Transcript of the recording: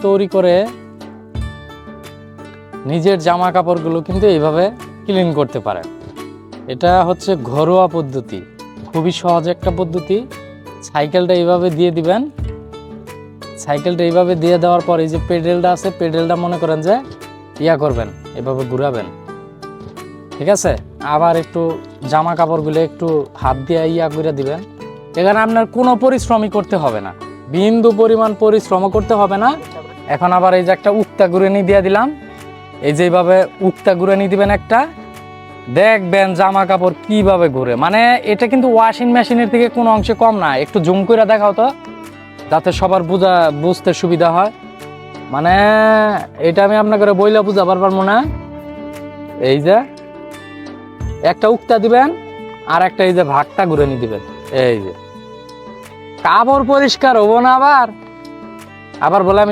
তৈরি করে নিজের জামা কাপড়গুলো কিন্তু এইভাবে ক্লিন করতে পারেন। এটা হচ্ছে ঘরোয়া পদ্ধতি, খুবই সহজ একটা পদ্ধতি। সাইকেলটা এইভাবে দিয়ে দিবেন, সাইকেলটা এইভাবে দিয়ে দেওয়ার পর এই যে পেডেলটা আছে, পেডেলটা মনে করেন যে ইয়া করবেন, এভাবে ঘুরাবেন, ঠিক আছে। আবার একটু জামা কাপড়গুলো একটু হাত দিয়ে ইয়া করে দিবেন। এখানে আপনার কোনো পরিশ্রমই করতে হবে না, বিন্দু পরিমাণ পরিশ্রমও করতে হবে না। এখন আবার এই যে একটা উক্তা ঘুরানি দিয়ে দিলাম, এই যে এইভাবে উক্তা ঘুরানি দিবেন একটা, দেখবেন জামা কাপড় কিভাবে ঘুরে। মানে এটা কিন্তু ওয়াশিং মেশিনের থেকে কোনো অংশে কম না। একটু জুম করে দেখাও তো, যাতে সবার বুঝতে সুবিধা হয়। মানে এটা আমি আপনাকে বইলা বুঝাবার পারবো না। এই যে একটা উক্তা দিবেন আর একটা এই যে ভাগটা ঘুরে নিয়ে দিবেন, এই যে কাপড় পরিষ্কার হবো না। আবার বলে আমি